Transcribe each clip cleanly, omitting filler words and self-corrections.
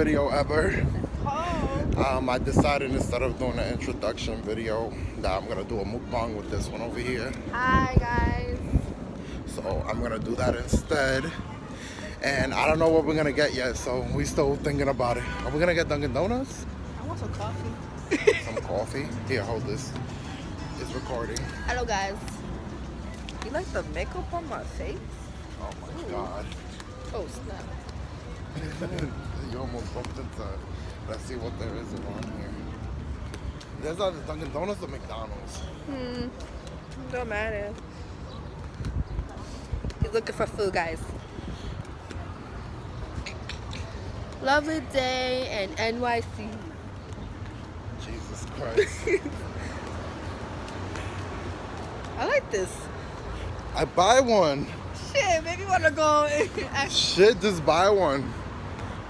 video ever. Oh. I decided instead of doing an introduction video that I'm gonna do a mukbang with this one over here. Hi guys. So I'm gonna do that instead. And I don't know what we're gonna get yet, so we still thinking about it. Are we gonna get Dunkin' Donuts? I want some coffee. Some coffee? Here, hold this. It's recording. Hello guys. You like the makeup on my face? Oh my god. Oh snap. You almost bumped into. Let's see what there is around here. There's either Dunkin' Donuts or McDonald's. Don't matter. He's looking for food, guys. Lovely day in NYC. Jesus Christ. I like this. I buy one. Shit, maybe wanna go. Shit, just buy one.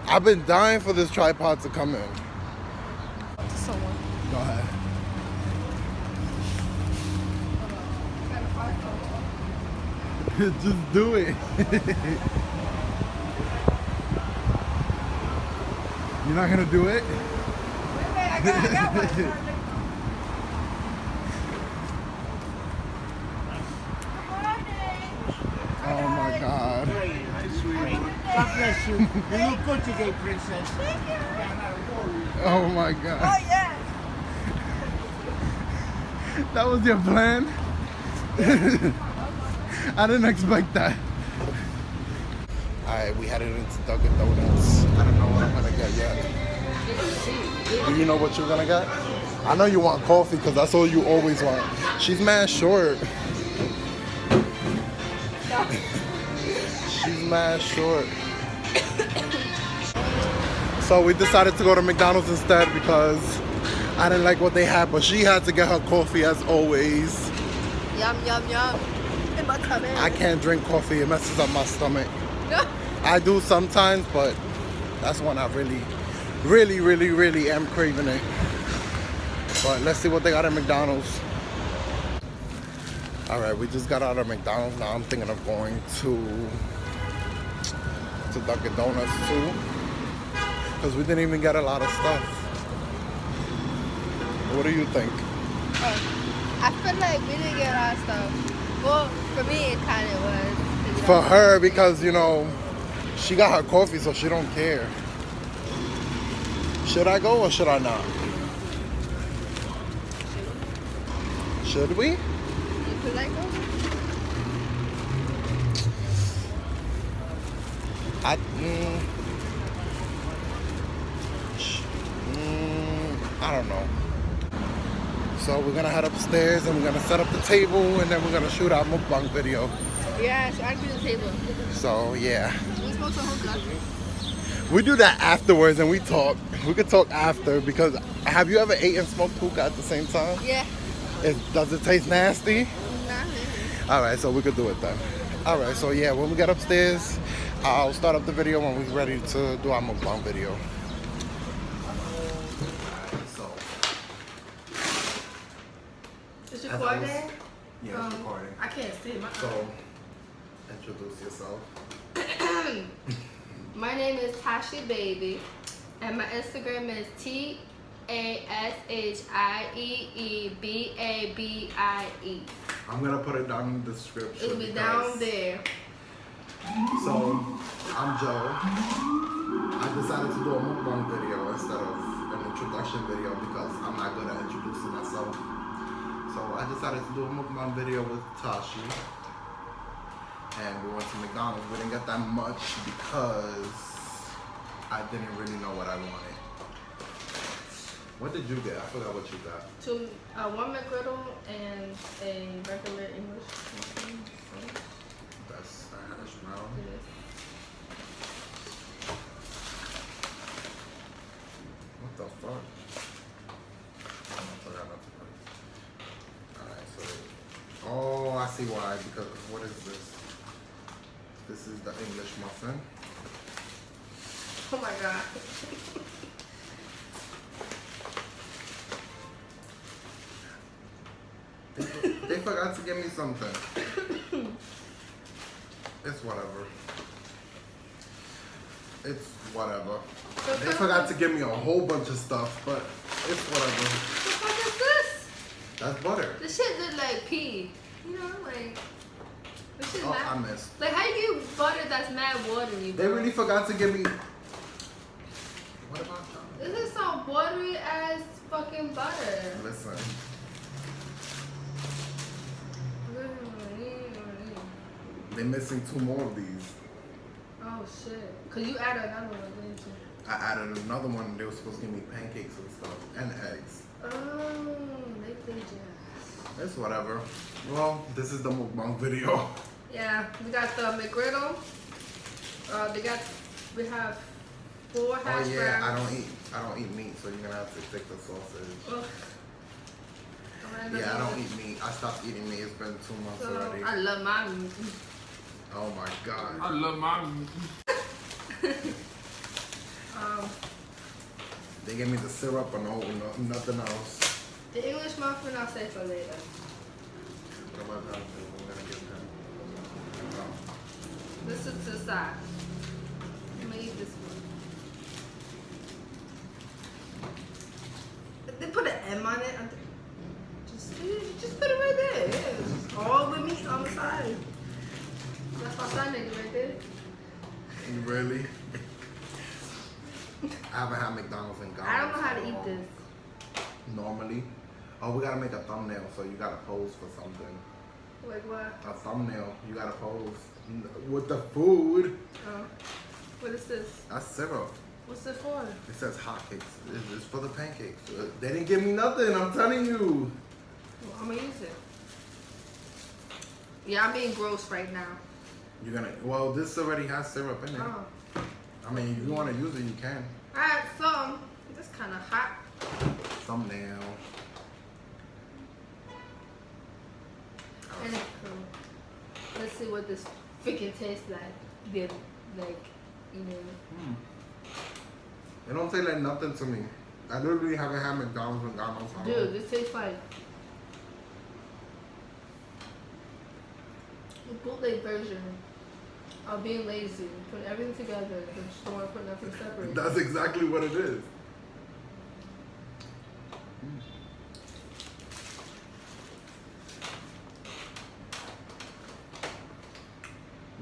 I've been dying for this tripod to come in. Someone. Go ahead. Just do it. You're not gonna do it? I got one. Oh my god. God bless you. You look good today, princess. Oh my Oh god. yeah. That was your plan? I didn't expect that. Alright, we headed into Dunkin' Donuts. I don't know what I'm gonna get yet. Do you know what you're gonna get? I know you want coffee because that's all you always want. She's mad short. She's mad short. So we decided to go to McDonald's instead because I didn't like what they had, but she had to get her coffee as always. Yum yum yum. In my tummy. I can't drink coffee, it messes up my stomach. I do sometimes, but that's when I really am craving it. But let's see what they got at McDonald's. Alright, we just got out of McDonald's. Now I'm thinking of going to Dunkin' Donuts too. Because we didn't even get a lot of stuff. What do you think? I feel like we didn't get a lot of stuff. Well, for me it kind of was. For her, because, you know, she got her coffee, so she don't care. Should I go or should I not? Should we? You feel like go? I don't know. So we're gonna head upstairs and we're gonna set up the table and then we're gonna shoot our mukbang video. Yeah, so I do the table. So yeah. We're supposed to hold up. We do that afterwards and we talk. We could talk after because have you ever ate and smoked hookah at the same time? Yeah. Does it taste nasty? Nah. Alright, so we could do it then. Alright, so yeah, when we get upstairs, I'll start up the video when we're ready to do our mukbang video. So, Is as I recording? was- yeah, it's recording. I can't see my. So, introduce yourself. My name is Tashiee Baby, and my Instagram is TASHIEEBABIE. I'm gonna put it down in the description. It'll be because- down there. So, I'm Joe. I decided to do a mukbang video instead of an introduction video because I'm not good at introducing myself. So I decided to do a mukbang video with Tashiee. And we went to McDonald's. We didn't get that much because I didn't really know what I wanted. What did you get? I forgot what you got. One McGriddle and a regular English muffin. That's a hash brown. Yes. What the fuck? I forgot not to put it. Alright, so. Oh, I see why. Because what is this? This is the English muffin. Oh my god. They forgot to give me something. It's whatever. It's whatever. So They forgot to give me a whole bunch of stuff, but it's whatever. What the fuck is this? That's butter. This shit look like pee. You know, like this shit Oh, I mad. missed. Like how you butter that's mad watery? They bro? really forgot to give me. What about that? This is some watery ass fucking butter. Listen. They're missing 2 more of these. Oh shit. Cause you added another one, didn't you? I added another one. They were supposed to give me pancakes and stuff and eggs. Oh, they played jazz. It's whatever. Well, this is the mukbang video. Yeah, we got the McGriddle. We have 4 hash browns. Oh yeah, I don't eat meat, so you're gonna have to take the sausage. Ugh. Yeah, I don't eat meat. I stopped eating meat. It's been 2 months So, already. I love my meat. Oh my god. I love my They gave me the syrup and nothing else. The English muffin I'll save for later. What about that? I'm gonna get them. Oh. This is to the side. I'm gonna eat this one. They put an M on it. Just put it right there. Yeah, just all the meat on the side. That's my son nigga right there. Really? I haven't had McDonald's in Ghana. I don't know how to eat this. Normally. Oh, we gotta make a thumbnail, so you gotta pose for something. Like what? A thumbnail. You gotta pose with the food. Oh. What is this? That's syrup. What's it for? It says hotcakes. It's for the pancakes. They didn't give me nothing. I'm telling you. Well, I'm gonna use it. Yeah, I'm being gross right now. You're gonna. Well, this already has syrup in it. Oh. I mean, if you want to use it, you can. Alright, so this kind of hot. Thumbnail. And it's cool. Let's see what this freaking tastes like. Like, you know. It don't taste like nothing to me. I literally haven't had McDonald's in Ghana. So Dude, this tastes like the bootleg version of being lazy. Putting everything together in the store, putting nothing separate. that's exactly what it is.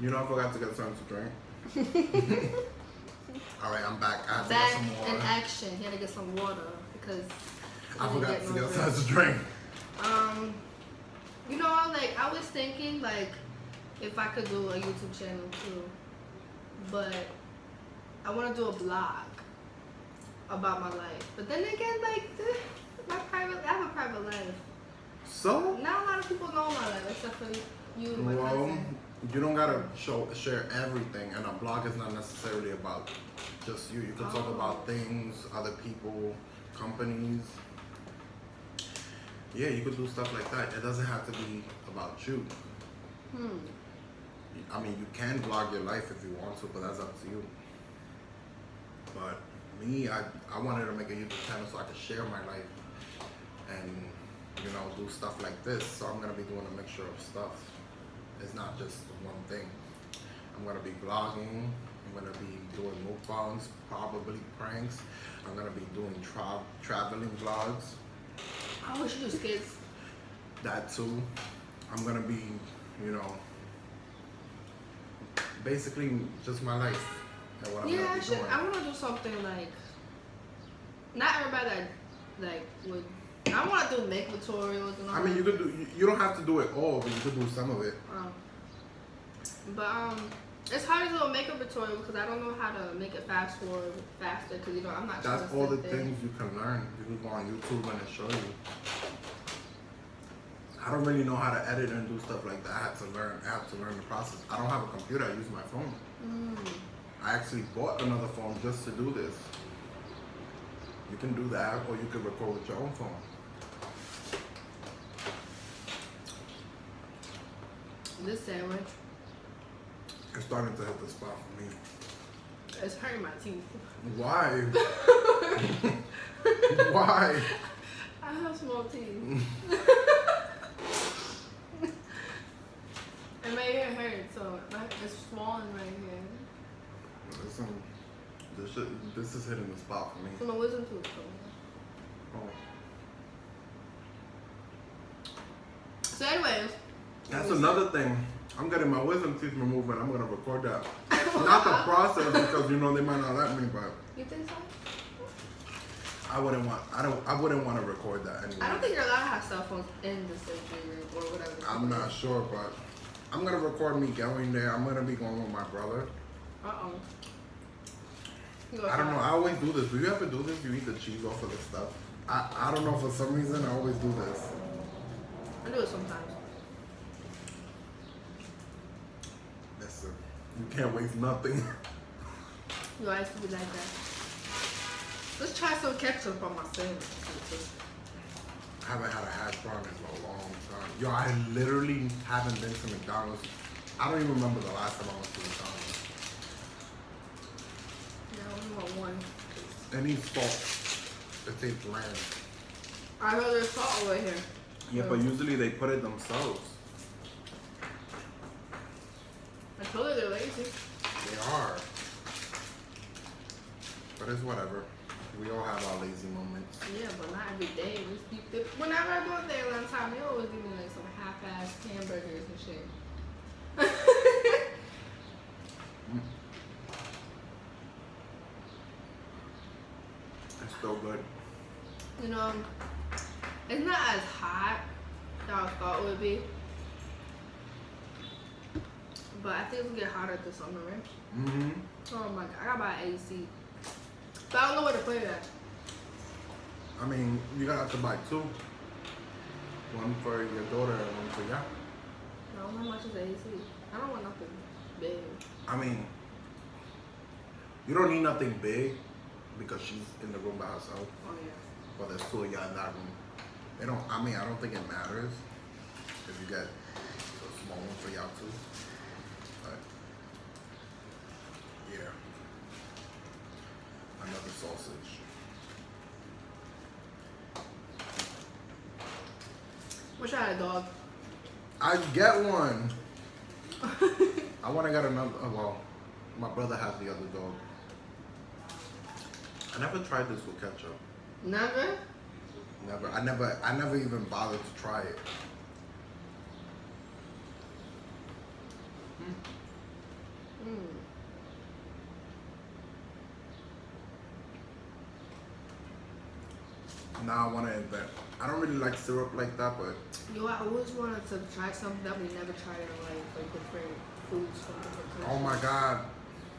You know, I forgot to get something to drink. All right, I'm back. I have to Back get some water. in action. He had to get some water because I he didn't forgot to no get drink. something to drink. You know, like I was thinking, like if I could do a YouTube channel too, but I want to do a blog about my life. But then again, like I have a private life. So? Not a lot of people know my life except for you and my Well, cousin. you don't gotta share everything, and a blog is not necessarily about just you. You can talk about things, other people, companies. Yeah, you could do stuff like that. It doesn't have to be about you. I mean, you can blog your life if you want to, but that's up to you. But me, I wanted to make a YouTube channel so I could share my life and, you know, do stuff like this. So I'm gonna be doing a mixture of stuff. It's not just one thing. I'm gonna be vlogging. I'm gonna be doing mukbangs, probably pranks. I'm gonna be doing traveling vlogs. I wish you do skits. That too. I'm gonna be, you know, basically just my life and what I'm Yeah, gonna be doing. I want to do something like. Not everybody that like would. I want to do makeup tutorials and all. I mean, you could do. You don't have to do it all, but you could do some of it. But it's hard to do a makeup tutorial because I don't know how to make it faster because, you know, I'm not. That's all the things you can learn. You can go on YouTube and it'll show you. I don't really know how to edit and do stuff like that. I have to learn the process. I don't have a computer. I use my phone. I actually bought another phone just to do this. You can do that, or you can record with your own phone. This sandwich It's starting to hit the spot for me. is hurting my teeth. Why? Why? I have small teeth. And my ear hurts, so it's swollen right here. Listen, this This is hitting the spot for me. So my wisdom tooth. Oh. So anyways. That's another thing. I'm getting my wisdom teeth removed and I'm gonna record that. Not the process because you know they might not let me, but You think so? I wouldn't want to record that anyway. I don't think you're allowed to have cell phones in the surgery room or whatever. I'm not sure, but I'm gonna record me going there. I'm gonna be going with my brother. Uh-oh. I don't know. I always do this. Do you ever do this? You eat the cheese off of the stuff. I don't know. For some reason, I always do this. I do it sometimes. Listen, you can't waste nothing. You always be like that. Let's try some ketchup on my sandwich. I haven't had a hash brown in a long time. Yo, I literally haven't been to McDonald's. I don't even remember the last time I went to McDonald's. Yeah, I only want one. Any salt. It tastes bland. I heard there's salt over here. Yeah, but usually they put it themselves. I told you they're lazy. They are. But it's whatever. We all have our lazy moments. Yeah, but not every day. Whenever I go there one time, they always give me like some half-assed hamburgers and shit. It's still good. You know, it's not as hot as I thought it would be. But I think it's gonna get hotter this summer, right? Mm-hmm. Oh my god, I gotta buy AC. But I don't know where to put it at. I mean, you gotta have to buy two. One for your daughter and one for you. I don't know how much is the AC. I don't want nothing big. I mean, you don't need nothing big because she's in the room by herself. Oh yeah. But there's two of y'all in that room. They don't. I mean, I don't think it matters if you get a small one for y'all too. But yeah, another sausage. Wish I had a dog. I get one. I want to get another. Well, my brother has the other dog. I never tried this with ketchup. Never? Never. I never even bothered to try it. Mm. Now I want to invent. I don't really like syrup like that, but Yo, I always wanted to try something that we never tried in our life, like different foods from different countries. oh my god.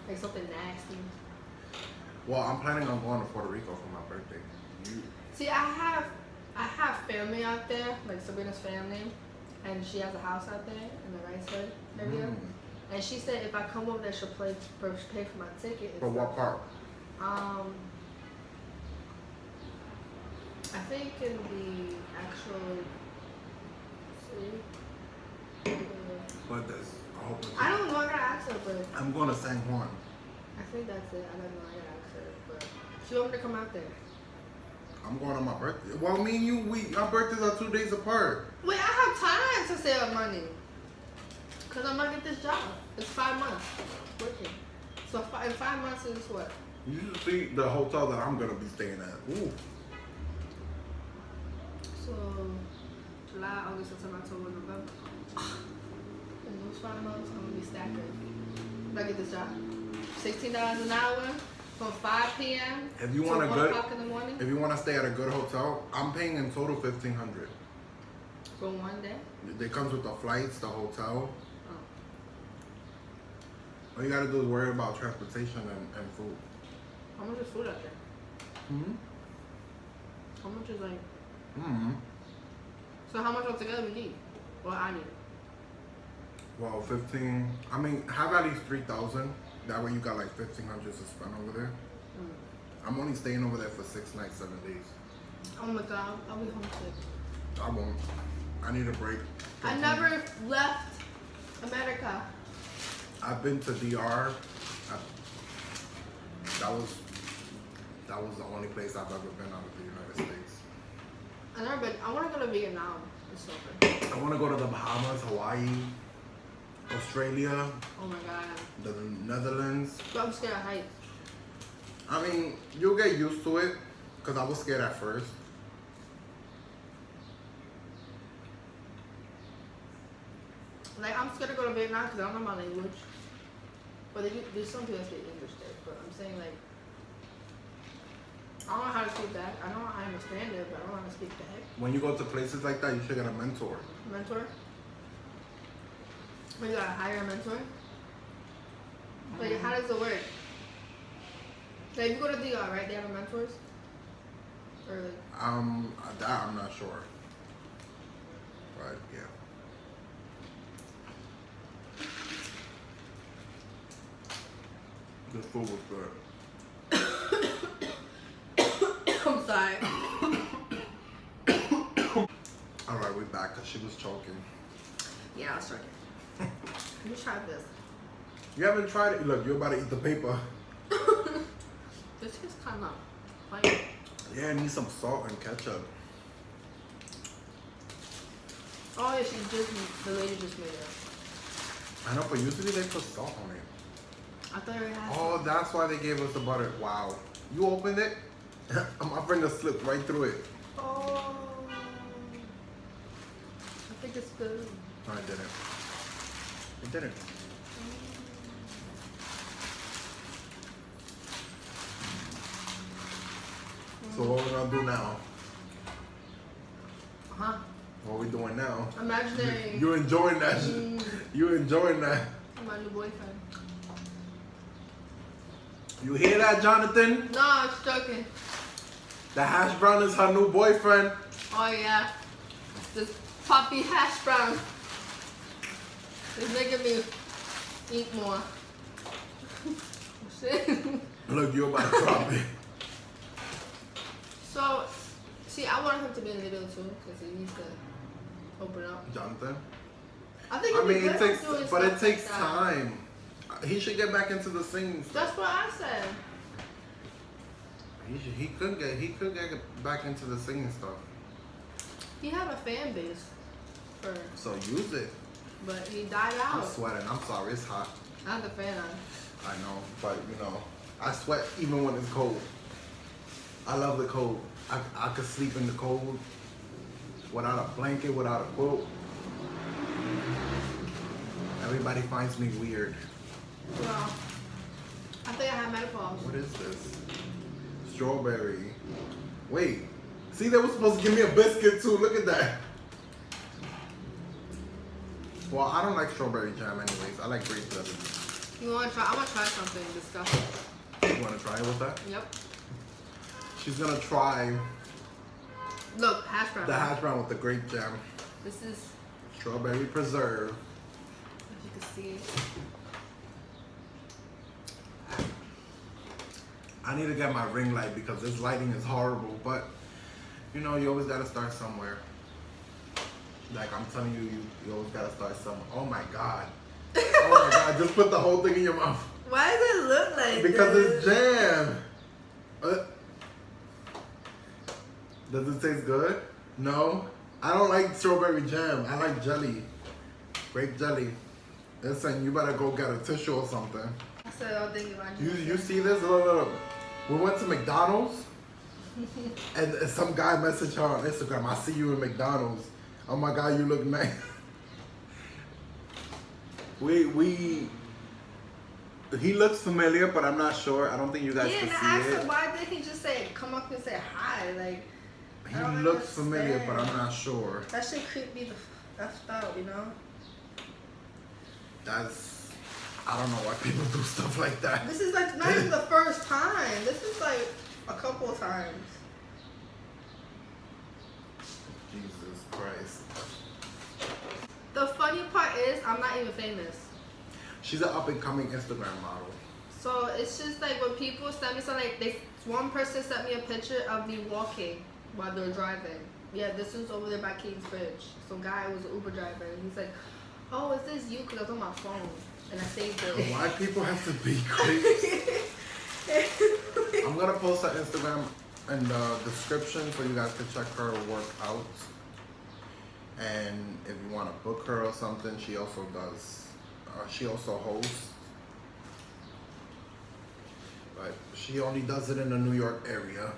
Like something nasty. Well, I'm planning on going to Puerto Rico for my birthday. See, I have family out there, like Sabrina's family, and she has a house out there in the Rice Hood area. And she said if I come over there, she'll pay for my ticket. and For what stuff. part? I think in the actual city. But there's a whole bunch. I don't know. I gotta ask her, but I'm going to San Juan. I think that's it. I don't know. I gotta ask her, but she want me to come out there. I'm going on my birthday. Well, me and you, our birthdays are 2 days apart. Wait, I have time to save up money. Cause I'm gonna get this job. It's 5 months working. So in 5 months is what? You should see the hotel that I'm gonna be staying at. Ooh. So July, August, September, October, November. In those 5 months, I'm gonna be stacking. When I get this job, $16 an hour from 5 p.m. If you to want a 1 good, o'clock in the morning if you want to stay at a good hotel, I'm paying in total $1,500. for 1 day. It comes with the flights, the hotel. Oh. All you gotta do is worry about transportation and food. How much is food out there? Hmm. How much is like? Hmm. So how much altogether we need? Well, I need. Well, 15. I mean, have at least 3,000. That way you got like 1,500 to spend over there. I'm only staying over there for 6 nights, 7 days. Oh my god, I'll be homesick. I won't. I need a break. I never left America. I've been to DR. That was the only place I've ever been out of the United States. I never been. I want to go to Vietnam this summer. I want to go to the Bahamas, Hawaii, Australia, Oh my god. the Netherlands. But I'm scared of heights. I mean, you'll get used to it, because I was scared at first. Like, I'm scared to go to Vietnam because I don't know my language. But there's some people that speak English there. But I'm saying, like, I don't know how to speak back. I know I understand it, but I don't know how to speak back. When you go to places like that, you should get a mentor. Mentor? Well, you gotta hire a mentor? Like, how does it work? Like, if you go to DR, right, they have mentors? Or like... That I'm not sure. But, yeah. The food was good. I'm sorry. Alright, we're back because she was choking. Yeah, I was joking. Let me try this. You haven't tried it? Look, you're about to eat the paper. This is kind of plain. Yeah, I need some salt and ketchup. Oh, yeah, the lady just made it. I know, but usually they put salt on it. I thought you had Oh, that's why they gave us the butter. Wow. You opened it? My finger slipped right through it. Oh. I think it's good. No, I didn't. It didn't. So what we're gonna do now? Huh? What we doing now? Imaginary. You enjoying that? You enjoying that? My new boyfriend. You hear that, Jonathan? No, I'm joking. The hash brown is her new boyfriend. Oh yeah. This puppy hash brown. It's making me eat more. Shit. Look, you about to drop it. So, see, I want him to be in the video too, because he needs to open up. Jonathan? I think I it'd be mean, it good takes, doing but stuff it takes like that. time. He should get back into the singing stuff. That's what I said. He could get back into the singing stuff. He had a fan base for, So use it. but he died I'm out. sweating. I'm sorry. It's hot. I have the fan on. I know, but you know, I sweat even when it's cold. I love the cold. I could sleep in the cold without a blanket, without a quilt. Everybody finds me weird. Well, I think I have menopause. What is this? Strawberry. Wait. See, they were supposed to give me a biscuit too. Look at that. Well, I don't like strawberry jam anyways. I like grape jelly. You want to try? I want to try something disgusting. You want to try it with that? Yep. She's gonna try Look, hash brown. the hash brown with the grape jam. This is, Strawberry preserve. if you can see it. I need to get my ring light because this lighting is horrible, but you know, you always gotta start somewhere. Like I'm telling you, you always gotta start somewhere. Oh my God. Oh my God, just put the whole thing in your mouth. Why does it look like Because this? it's jam. Does it taste good? No? I don't like strawberry jam. I like jelly. Grape jelly. Listen, you better go get a tissue or something. I said I'll think about You see this? Look. We went to McDonald's and some guy messaged her on Instagram, I see you in McDonald's. Oh my God, you look nice. He looks familiar, but I'm not sure. I don't think you guys Yeah, can and I see asked it. him, why did he just say, come up and say hi? Like, I He don't looks familiar, understand. but I'm not sure. That shit creeped me the f out, you know? I don't know why people do stuff like that. This is like not even the first time. This is like a couple of times. Jesus Christ. The funny part is, I'm not even famous. She's an up and coming Instagram model. So it's just like when people send me something, like one person sent me a picture of me walking while they're driving. Yeah, this was over there by Kingsbridge. Some guy was an Uber driver, and he's like, "Oh, is this you?" Because I was on my phone, and I saved it. Why people have to be crazy? I'm gonna post her Instagram in the description so you guys can check her work out. And if you want to book her or something, she also does. She also hosts. But she only does it in the New York area.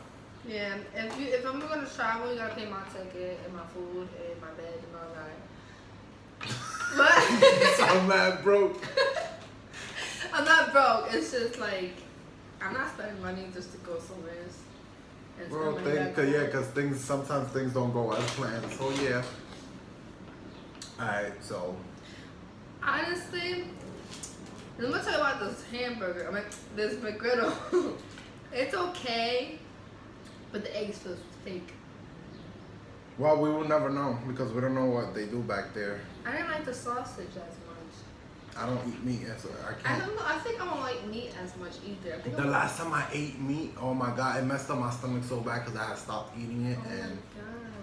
Yeah, if I'm gonna travel, you gotta pay my ticket and my food and my bed and all that. But I'm mad broke. I'm not broke. It's just like I'm not spending money just to go somewhere. And Well, spend money back home. because sometimes things don't go as planned. So yeah. Alright, so Honestly, let me tell you about this hamburger. I mean, this McGriddle. It's okay, but the eggs feel fake. well, we will never know because we don't know what they do back there. I didn't like the sausage as much. I don't eat meat, so I I can't. don't know. I think I don't like meat as much either. I think The I'm- last time I ate meat, oh my god, it messed up my stomach so bad because I had stopped eating it Oh and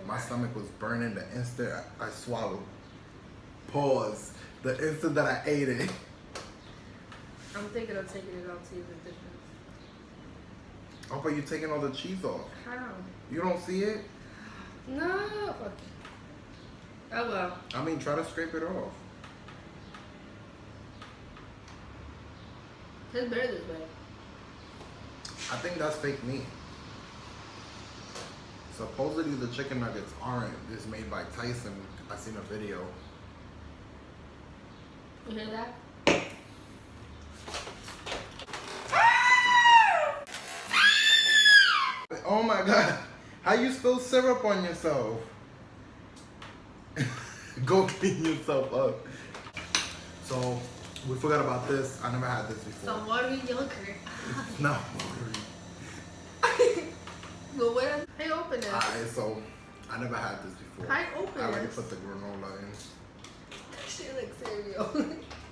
my my god. stomach was burning the instant I swallowed. Pause. The instant that I ate it. I'm thinking of taking it out to see the difference. Oh, but you're taking all the cheese off. How? You don't see it? No. Fuck. Oh well. I mean, try to scrape it off. It's better this way. I think that's fake meat. Supposedly the chicken nuggets aren't. It's made by Tyson. I seen a video. You hear that? Oh my god. How you spill syrup on yourself? Go clean yourself up. So, we forgot about this. I never had this before. Some watery yogurt. No. But where? How you open it? Alright, so I never had this before. How you open I already this? put the granola in. Shit like cereal.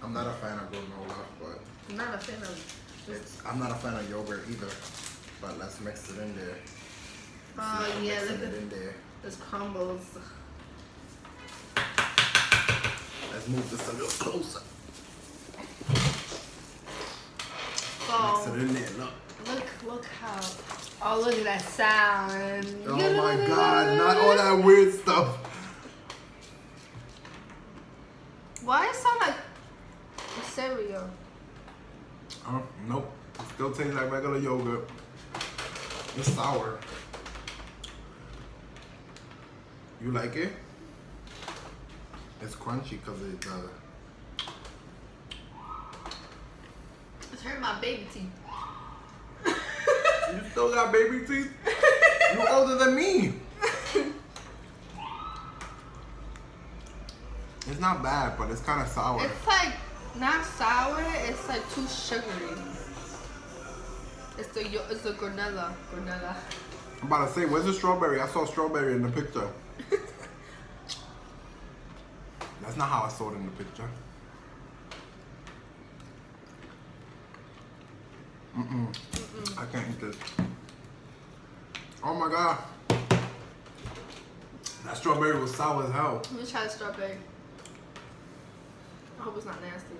I'm not a fan of granola, but I'm not a fan of just. I'm not a fan of yogurt either. But let's mix it in there. Oh yeah, Mixing look it at in there. this crumbles. Let's move this a little closer. Oh, Mix it in there. Look. look how. Oh, look at that sound. Oh my god, not all that weird stuff. Why does it sound like a cereal? Nope. It still tastes like regular yogurt. It's sour. You like it? It's crunchy because it It's hurting my baby teeth. You still got baby teeth? You older than me. It's not bad, but it's kind of sour. It's like not sour. It's like too sugary. It's the granola. I'm about to say, where's the strawberry? I saw strawberry in the picture. That's not how I saw it in the picture. I can't eat this. Oh my god. That strawberry was sour as hell. Let me try the strawberry. I hope it's not nasty.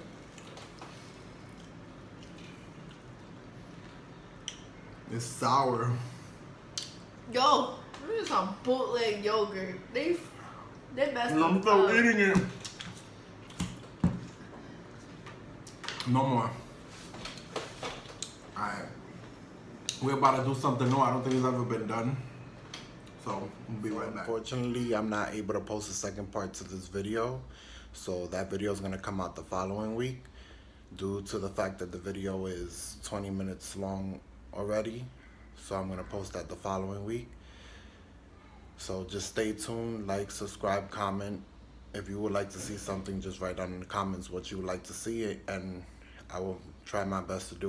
It's sour. Yo, this is some bootleg yogurt. They messed I'm up. still eating it. No more. Alright. We're about to do something new. I don't think it's ever been done. So, we'll be right back. Unfortunately, I'm not able to post a second part to this video. So, that video is going to come out the following week. Due to the fact that the video is 20 minutes long already. So, I'm going to post that the following week. So, just stay tuned. Like, subscribe, comment. If you would like to see something, just write down in the comments what you would like to see. And I will try my best to do it.